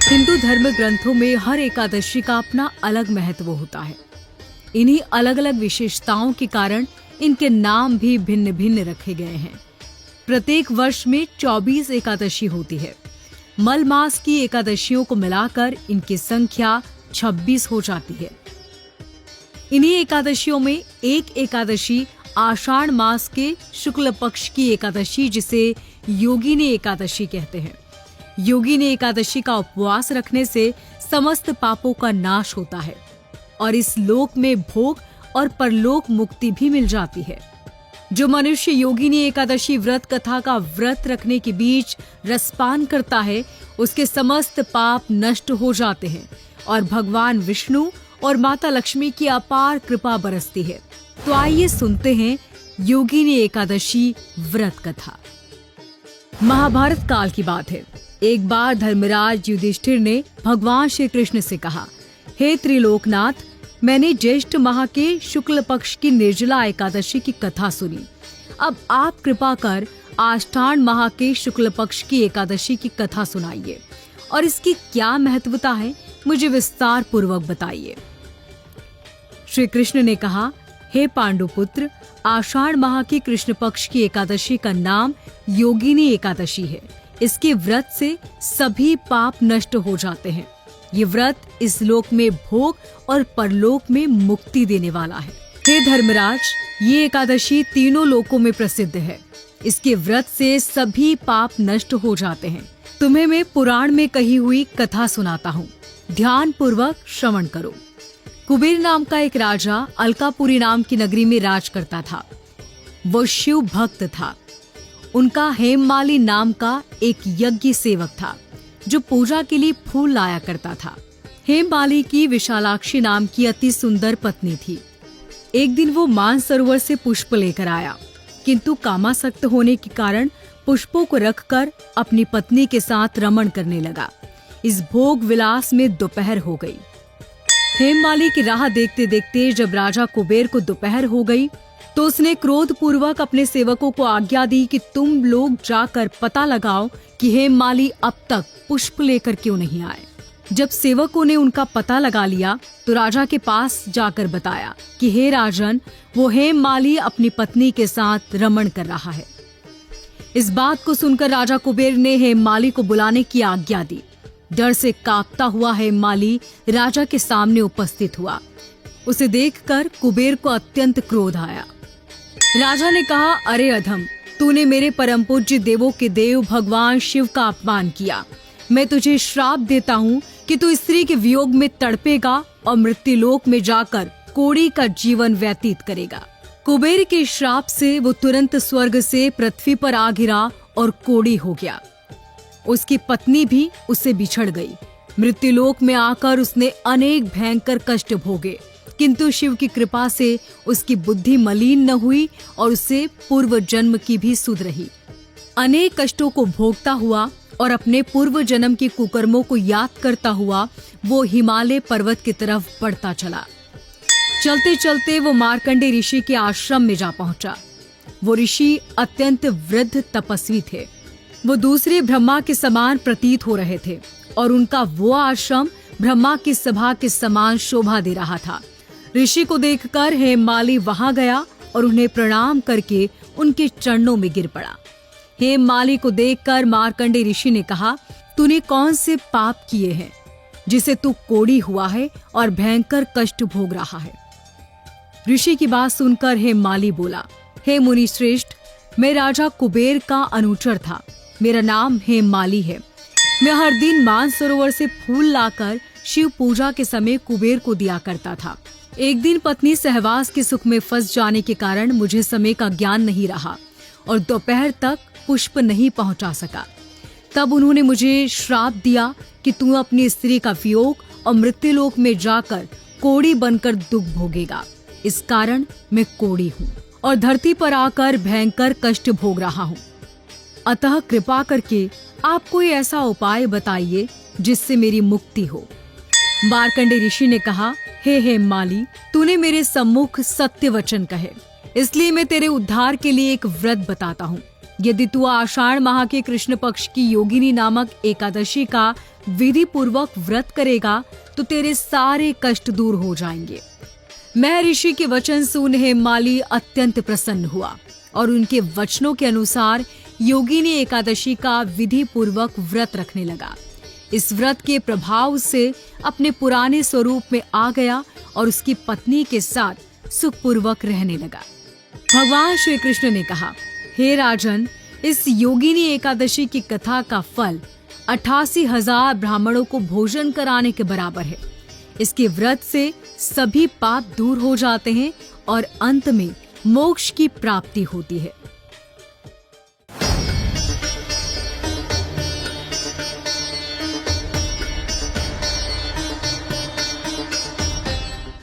हिंदू धर्म ग्रंथों में हर एकादशी का अपना अलग महत्व होता है। इन्हीं अलग अलग विशेषताओं के कारण इनके नाम भी भिन्न भिन्न रखे गए हैं। प्रत्येक वर्ष में 24 एकादशी होती है। मल मास की एकादशियों को मिलाकर इनकी संख्या 26 हो जाती है। इन्हीं एकादशियों में एक एकादशी आषाढ़ मास के शुक्ल पक्ष की एकादशी, जिसे योगिनी एकादशी कहते हैं। योगिनी एकादशी का उपवास रखने से समस्त पापों का नाश होता है और इस लोक में भोग और परलोक मुक्ति भी मिल जाती है। जो मनुष्य योगिनी एकादशी व्रत कथा का व्रत रखने के बीच रसपान करता है, उसके समस्त पाप नष्ट हो जाते हैं और भगवान विष्णु और माता लक्ष्मी की अपार कृपा बरसती है। तो आइए सुनते हैं योगिनी एकादशी व्रत कथा। महाभारत काल की बात है। एक बार धर्मराज युधिष्ठिर ने भगवान श्री कृष्ण से कहा, हे त्रिलोकनाथ, मैंने ज्येष्ठ माह के शुक्ल पक्ष की निर्जला एकादशी की कथा सुनी। अब आप कृपा कर आषाढ़ माह के शुक्ल पक्ष की एकादशी की कथा सुनाइए और इसकी क्या महत्वता है, मुझे विस्तार पूर्वक बताइए। श्री कृष्ण ने कहा, हे पांडुपुत्र, आषाढ़ माह की कृष्ण पक्ष की एकादशी का नाम योगिनी एकादशी है। इसके व्रत से सभी पाप नष्ट हो जाते हैं। ये व्रत इस लोक में भोग और परलोक में मुक्ति देने वाला है। हे धर्मराज, ये एकादशी तीनों लोकों में प्रसिद्ध है। इसके व्रत से सभी पाप नष्ट हो जाते हैं। तुम्हें मैं पुराण में कही हुई कथा सुनाता हूँ, ध्यान पूर्वक श्रवण करो। कुबेर नाम का एक राजा अलकापुरी नाम की नगरी में राज करता था। वो शिव भक्त था। उनका हेममाली नाम का एक यज्ञ सेवक था जो पूजा के लिए फूल लाया करता था। हेममाली की विशालाक्षी नाम की अति सुंदर पत्नी थी। एक दिन वो मानसरोवर से पुष्प लेकर आया, किंतु कामासक्त होने के कारण पुष्पों को रखकर अपनी पत्नी के साथ रमण करने लगा। इस भोग विलास में दोपहर हो गई। हेममाली की राह देखते देखते जब राजा कुबेर को दोपहर हो गई तो उसने क्रोध पूर्वक अपने सेवकों को आज्ञा दी कि तुम लोग जाकर पता लगाओ कि हेममाली अब तक पुष्प लेकर क्यों नहीं आए। जब सेवकों ने उनका पता लगा लिया तो राजा के पास जाकर बताया कि हे राजन, वो हेममाली अपनी पत्नी के साथ रमण कर रहा है। इस बात को सुनकर राजा कुबेर ने हेममाली को बुलाने की आज्ञा दी। डर से कांपता हुआ हेममाली राजा के सामने उपस्थित हुआ। उसे देखकर कुबेर को अत्यंत क्रोध आया। राजा ने कहा, अरे अधम, तूने मेरे परम पूज्य देवों के देव भगवान शिव का अपमान किया। मैं तुझे श्राप देता हूँ कि तू स्त्री के वियोग में तड़पेगा और मृत्युलोक में जाकर कोड़ी का जीवन व्यतीत करेगा। कुबेर के श्राप से वो तुरंत स्वर्ग से पृथ्वी पर आ गिरा और कोड़ी हो गया। उसकी पत्नी भी उससे बिछड़ गई। मृत्युलोक में आकर उसने अनेक भयंकर कष्ट भोगे, किंतु शिव की कृपा से उसकी बुद्धि मलिन न हुई और उसे पूर्व जन्म की भी सुध रही। अनेक कष्टों को भोगता हुआ और अपने पूर्व जन्म के कुकर्मों को याद करता हुआ वो हिमालय पर्वत की तरफ बढ़ता चला। चलते चलते वो मार्कंडे ऋषि के आश्रम में जा पहुंचा। वो ऋषि अत्यंत वृद्ध तपस्वी थे। वो दूसरे ब्रह्मा के समान प्रतीत हो रहे थे और उनका वो आश्रम ब्रह्मा की सभा के समान शोभा दे रहा था। ऋषि को देखकर हेममाली वहां गया और उन्हें प्रणाम करके उनके चरणों में गिर पड़ा। हेममाली को देखकर मार्कंडे ऋषि ने कहा, तूने कौन से पाप किए हैं जिसे तू कोढ़ी हुआ है और भयंकर कष्ट भोग रहा है। ऋषि की बात सुनकर हेममाली बोला, हे मुनि श्रेष्ठ, मैं राजा कुबेर का अनुचर था। मेरा नाम हेममाली है। मैं हर दिन मानसरोवर से फूल लाकर शिव पूजा के समय कुबेर को दिया करता था। एक दिन पत्नी सहवास के सुख में फंस जाने के कारण मुझे समय का ज्ञान नहीं रहा और दोपहर तक पुष्प नहीं पहुंचा सका। तब उन्होंने मुझे श्राप दिया कि तू अपनी स्त्री का वियोग और मृत्युलोक में जाकर कोड़ी बनकर दुख भोगेगा। इस कारण मैं कोड़ी हूँ और धरती पर आकर भयंकर कष्ट भोग रहा हूँ। अतः कृपा करके आप कोई ऐसा उपाय बताइए जिससे मेरी मुक्ति हो। मार्कंडे ऋषि ने कहा, हे हेममाली, तूने मेरे सम्मुख सत्य वचन कहे, इसलिए मैं तेरे उद्धार के लिए एक व्रत बताता हूँ। यदि तू आषाढ़ माह के कृष्ण पक्ष की योगिनी नामक एकादशी का विधि पूर्वक व्रत करेगा तो तेरे सारे कष्ट दूर हो जाएंगे। महर्षि के वचन सुन हेममाली अत्यंत प्रसन्न हुआ और उनके वचनों के अनुसार योगिनी एकादशी का विधि पूर्वक व्रत रखने लगा। इस व्रत के प्रभाव से अपने पुराने स्वरूप में आ गया और उसकी पत्नी के साथ सुखपूर्वक रहने लगा। भगवान श्री कृष्ण ने कहा, हे राजन, इस योगिनी एकादशी की कथा का फल 88,000 ब्राह्मणों को भोजन कराने के बराबर है। इसके व्रत से सभी पाप दूर हो जाते हैं और अंत में मोक्ष की प्राप्ति होती है।